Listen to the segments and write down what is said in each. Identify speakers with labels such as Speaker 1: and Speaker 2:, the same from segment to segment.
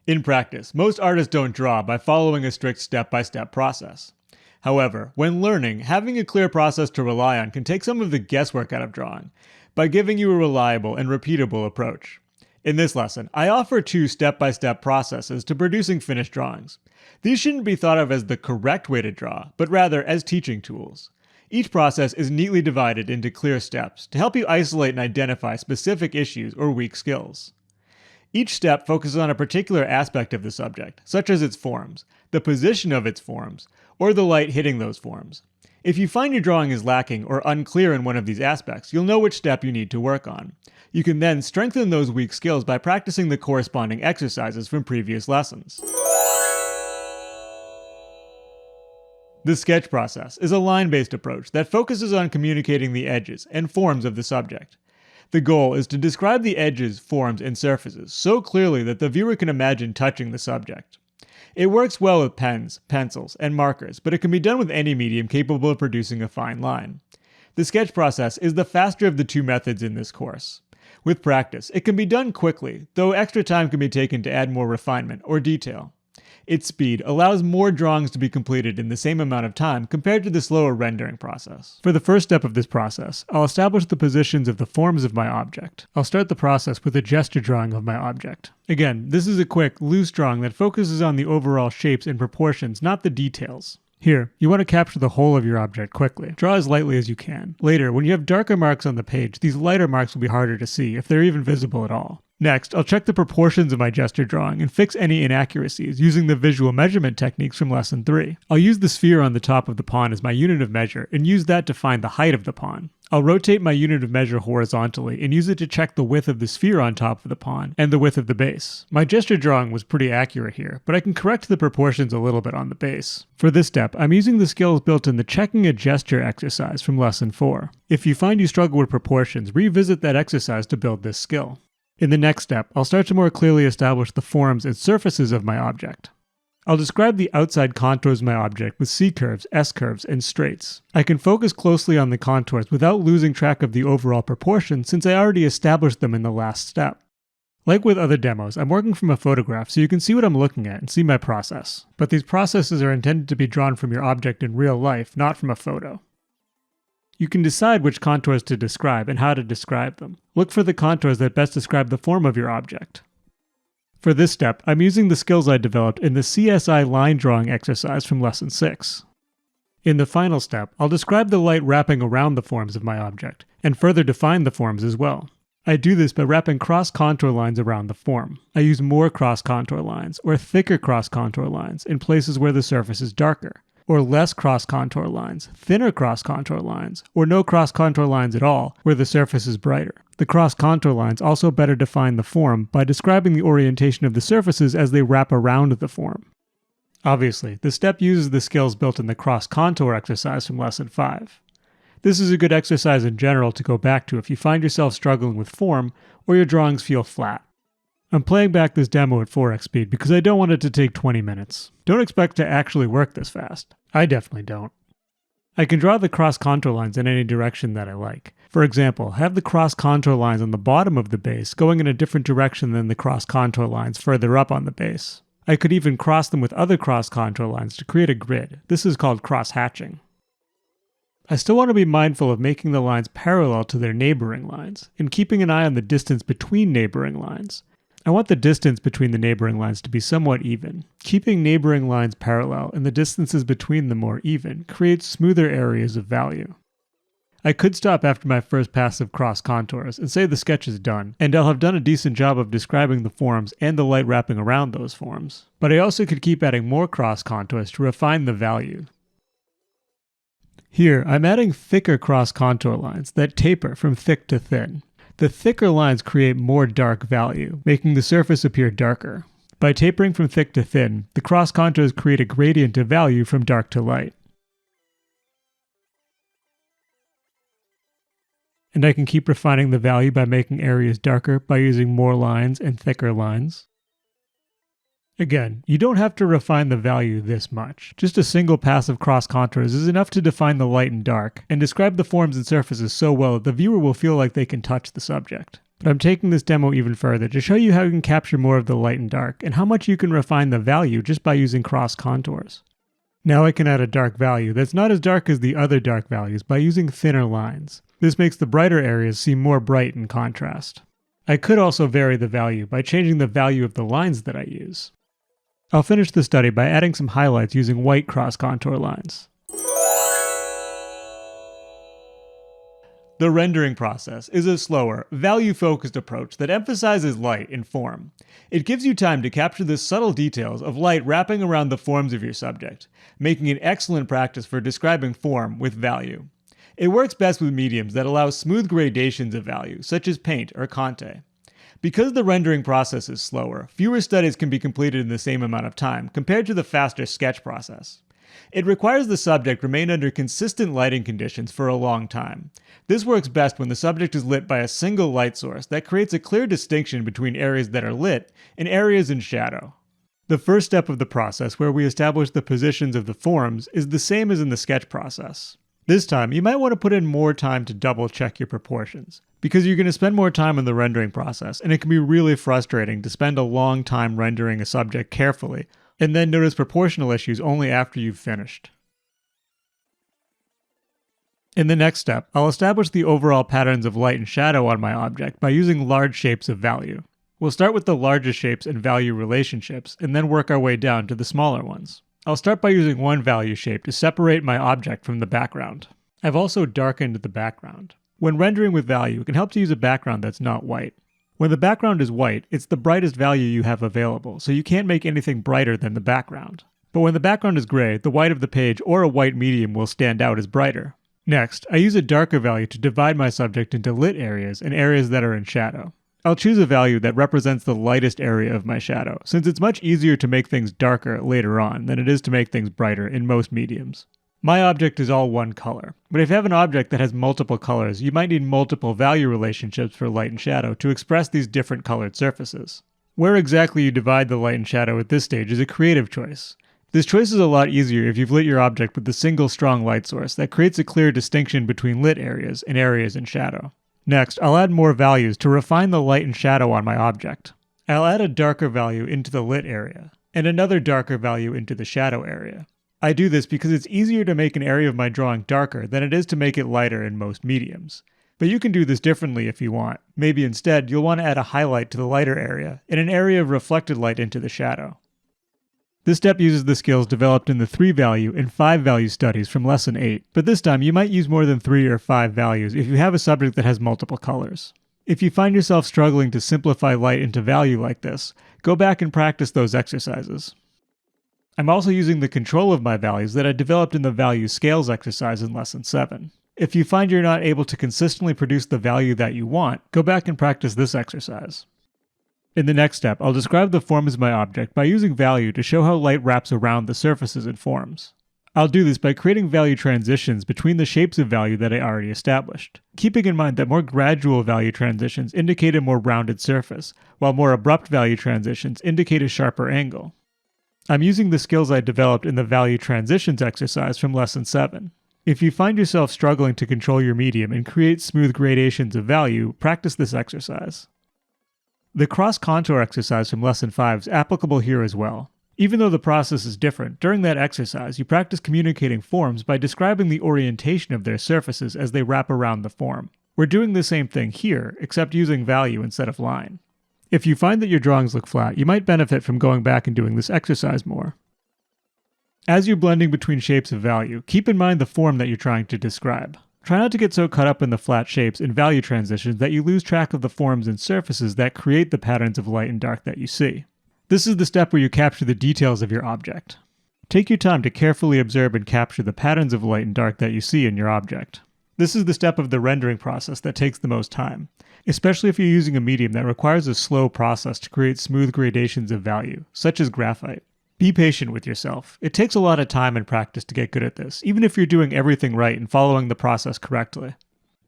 Speaker 1: In practice, most artists don't draw by following a strict step-by-step process. However, when learning, having a clear process to rely on can take some of the guesswork out of drawing by giving you a reliable and repeatable approach. In this lesson, I offer 2 step-by-step processes to producing finished drawings. These shouldn't be thought of as the correct way to draw, but rather as teaching tools. Each process is neatly divided into clear steps to help you isolate and identify specific issues or weak skills. Each step focuses on a particular aspect of the subject, such as its forms, the position of its forms, or the light hitting those forms. If you find your drawing is lacking or unclear in one of these aspects, you'll know which step you need to work on. You can then strengthen those weak skills by practicing the corresponding exercises from previous lessons. The sketch process is a line-based approach that focuses on communicating the edges and forms of the subject. The goal is to describe the edges, forms, and surfaces so clearly that the viewer can imagine touching the subject. It works well with pens, pencils, and markers, but it can be done with any medium capable of producing a fine line. The sketch process is the faster of the 2 methods in this course. With practice, it can be done quickly, though extra time can be taken to add more refinement or detail. Its speed allows more drawings to be completed in the same amount of time compared to the slower rendering process. For the first step of this process, I'll establish the positions of the forms of my object. I'll start the process with a gesture drawing of my object. Again, this is a quick, loose drawing that focuses on the overall shapes and proportions, not the details. Here, you want to capture the whole of your object quickly. Draw as lightly as you can. Later, when you have darker marks on the page, these lighter marks will be harder to see, if they're even visible at all. Next, I'll check the proportions of my gesture drawing and fix any inaccuracies using the visual measurement techniques from Lesson 3. I'll use the sphere on the top of the pawn as my unit of measure and use that to find the height of the pawn. I'll rotate my unit of measure horizontally and use it to check the width of the sphere on top of the pawn and the width of the base. My gesture drawing was pretty accurate here, but I can correct the proportions a little bit on the base. For this step, I'm using the skills built in the Checking a Gesture exercise from Lesson 4. If you find you struggle with proportions, revisit that exercise to build this skill. In the next step, I'll start to more clearly establish the forms and surfaces of my object. I'll describe the outside contours of my object with C-curves, S-curves, and straights. I can focus closely on the contours without losing track of the overall proportion since I already established them in the last step. Like with other demos, I'm working from a photograph so you can see what I'm looking at and see my process. But these processes are intended to be drawn from your object in real life, not from a photo. You can decide which contours to describe and how to describe them. Look for the contours that best describe the form of your object. For this step, I'm using the skills I developed in the CSI line drawing exercise from Lesson 6. In the final step, I'll describe the light wrapping around the forms of my object, and further define the forms as well. I do this by wrapping cross-contour lines around the form. I use more cross-contour lines, or thicker cross-contour lines, in places where the surface is darker, or less cross-contour lines, thinner cross-contour lines, or no cross-contour lines at all, where the surface is brighter. The cross-contour lines also better define the form by describing the orientation of the surfaces as they wrap around the form. Obviously, this step uses the skills built in the cross-contour exercise from Lesson 5. This is a good exercise in general to go back to if you find yourself struggling with form or your drawings feel flat. I'm playing back this demo at 4x speed because I don't want it to take 20 minutes. Don't expect to actually work this fast. I definitely don't. I can draw the cross-contour lines in any direction that I like. For example, have the cross-contour lines on the bottom of the base going in a different direction than the cross-contour lines further up on the base. I could even cross them with other cross-contour lines to create a grid. This is called cross-hatching. I still want to be mindful of making the lines parallel to their neighboring lines, and keeping an eye on the distance between neighboring lines. I want the distance between the neighboring lines to be somewhat even. Keeping neighboring lines parallel and the distances between them more even creates smoother areas of value. I could stop after my first pass of cross contours and say the sketch is done, and I'll have done a decent job of describing the forms and the light wrapping around those forms. But I also could keep adding more cross contours to refine the value. Here, I'm adding thicker cross contour lines that taper from thick to thin. The thicker lines create more dark value, making the surface appear darker. By tapering from thick to thin, the cross contours create a gradient of value from dark to light. And I can keep refining the value by making areas darker by using more lines and thicker lines. Again, you don't have to refine the value this much. Just a single pass of cross contours is enough to define the light and dark, and describe the forms and surfaces so well that the viewer will feel like they can touch the subject. But I'm taking this demo even further to show you how you can capture more of the light and dark, and how much you can refine the value just by using cross contours. Now I can add a dark value that's not as dark as the other dark values by using thinner lines. This makes the brighter areas seem more bright in contrast. I could also vary the value by changing the value of the lines that I use. I'll finish the study by adding some highlights using white cross contour lines. The rendering process is a slower, value-focused approach that emphasizes light and form. It gives you time to capture the subtle details of light wrapping around the forms of your subject, making it excellent practice for describing form with value. It works best with mediums that allow smooth gradations of value, such as paint or Conte. Because the rendering process is slower, fewer studies can be completed in the same amount of time compared to the faster sketch process. It requires the subject remain under consistent lighting conditions for a long time. This works best when the subject is lit by a single light source that creates a clear distinction between areas that are lit and areas in shadow. The first step of the process, where we establish the positions of the forms, is the same as in the sketch process. This time, you might want to put in more time to double check your proportions, because you're going to spend more time in the rendering process, and it can be really frustrating to spend a long time rendering a subject carefully, and then notice proportional issues only after you've finished. In the next step, I'll establish the overall patterns of light and shadow on my object by using large shapes of value. We'll start with the largest shapes and value relationships, and then work our way down to the smaller ones. I'll start by using one value shape to separate my object from the background. I've also darkened the background. When rendering with value, it can help to use a background that's not white. When the background is white, it's the brightest value you have available, so you can't make anything brighter than the background. But when the background is gray, the white of the page or a white medium will stand out as brighter. Next, I use a darker value to divide my subject into lit areas and areas that are in shadow. I'll choose a value that represents the lightest area of my shadow, since it's much easier to make things darker later on than it is to make things brighter in most mediums. My object is all one color, but if you have an object that has multiple colors, you might need multiple value relationships for light and shadow to express these different colored surfaces. Where exactly you divide the light and shadow at this stage is a creative choice. This choice is a lot easier if you've lit your object with a single strong light source that creates a clear distinction between lit areas and areas in shadow. Next, I'll add more values to refine the light and shadow on my object. I'll add a darker value into the lit area, and another darker value into the shadow area. I do this because it's easier to make an area of my drawing darker than it is to make it lighter in most mediums. But you can do this differently if you want. Maybe instead, you'll want to add a highlight to the lighter area, and an area of reflected light into the shadow. This step uses the skills developed in the 3-value and 5-value studies from Lesson 8, but this time you might use more than 3 or 5 values if you have a subject that has multiple colors. If you find yourself struggling to simplify light into value like this, go back and practice those exercises. I'm also using the control of my values that I developed in the value scales exercise in Lesson 7. If you find you're not able to consistently produce the value that you want, go back and practice this exercise. In the next step, I'll describe the forms of my object by using value to show how light wraps around the surfaces and forms. I'll do this by creating value transitions between the shapes of value that I already established, keeping in mind that more gradual value transitions indicate a more rounded surface, while more abrupt value transitions indicate a sharper angle. I'm using the skills I developed in the value transitions exercise from Lesson 7. If you find yourself struggling to control your medium and create smooth gradations of value, practice this exercise. The cross-contour exercise from Lesson 5 is applicable here as well. Even though the process is different, during that exercise you practice communicating forms by describing the orientation of their surfaces as they wrap around the form. We're doing the same thing here, except using value instead of line. If you find that your drawings look flat, you might benefit from going back and doing this exercise more. As you're blending between shapes of value, keep in mind the form that you're trying to describe. Try not to get so caught up in the flat shapes and value transitions that you lose track of the forms and surfaces that create the patterns of light and dark that you see. This is the step where you capture the details of your object. Take your time to carefully observe and capture the patterns of light and dark that you see in your object. This is the step of the rendering process that takes the most time, especially if you're using a medium that requires a slow process to create smooth gradations of value, such as graphite. Be patient with yourself. It takes a lot of time and practice to get good at this, even if you're doing everything right and following the process correctly.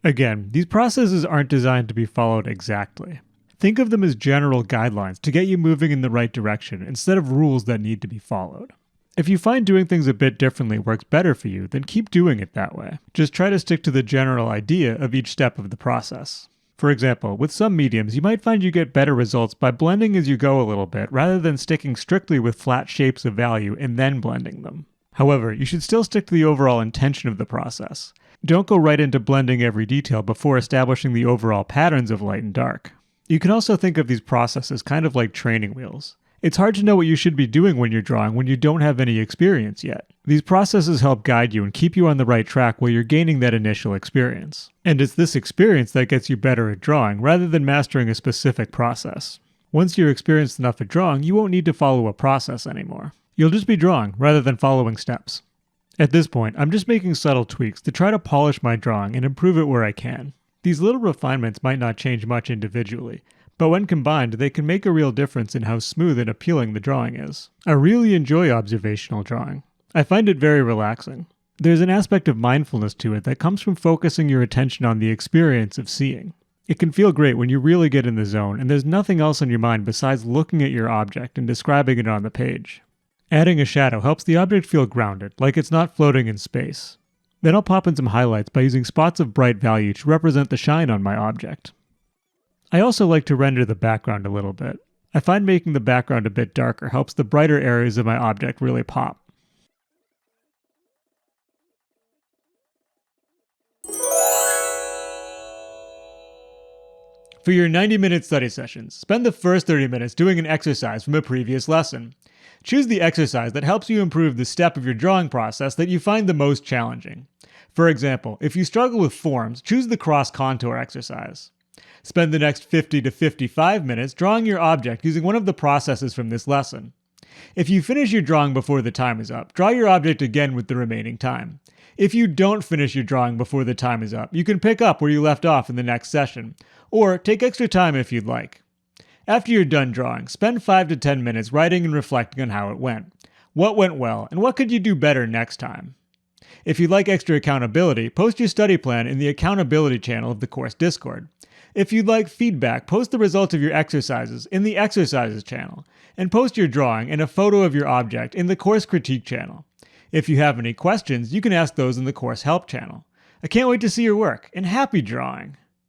Speaker 1: Again, these processes aren't designed to be followed exactly. Think of them as general guidelines to get you moving in the right direction instead of rules that need to be followed. If you find doing things a bit differently works better for you, then keep doing it that way. Just try to stick to the general idea of each step of the process. For example, with some mediums, you might find you get better results by blending as you go a little bit, rather than sticking strictly with flat shapes of value and then blending them. However, you should still stick to the overall intention of the process. Don't go right into blending every detail before establishing the overall patterns of light and dark. You can also think of these processes kind of like training wheels. It's hard to know what you should be doing when you're drawing when you don't have any experience yet. These processes help guide you and keep you on the right track while you're gaining that initial experience. And it's this experience that gets you better at drawing, rather than mastering a specific process. Once you're experienced enough at drawing, you won't need to follow a process anymore. You'll just be drawing, rather than following steps. At this point, I'm just making subtle tweaks to try to polish my drawing and improve it where I can. These little refinements might not change much individually, but when combined, they can make a real difference in how smooth and appealing the drawing is. I really enjoy observational drawing. I find it very relaxing. There's an aspect of mindfulness to it that comes from focusing your attention on the experience of seeing. It can feel great when you really get in the zone and there's nothing else on your mind besides looking at your object and describing it on the page. Adding a shadow helps the object feel grounded, like it's not floating in space. Then I'll pop in some highlights by using spots of bright value to represent the shine on my object. I also like to render the background a little bit. I find making the background a bit darker helps the brighter areas of my object really pop. For your 90-minute study sessions, spend the first 30 minutes doing an exercise from a previous lesson. Choose the exercise that helps you improve the step of your drawing process that you find the most challenging. For example, if you struggle with forms, choose the cross-contour exercise. Spend the next 50 to 55 minutes drawing your object using one of the processes from this lesson. If you finish your drawing before the time is up, draw your object again with the remaining time. If you don't finish your drawing before the time is up, you can pick up where you left off in the next session, or take extra time if you'd like. After you're done drawing, spend 5 to 10 minutes writing and reflecting on how it went. What went well, and what could you do better next time? If you'd like extra accountability, post your study plan in the accountability channel of the course Discord. If you'd like feedback, post the results of your exercises in the exercises channel, and post your drawing and a photo of your object in the course critique channel. If you have any questions, you can ask those in the course help channel. I can't wait to see your work, and happy drawing!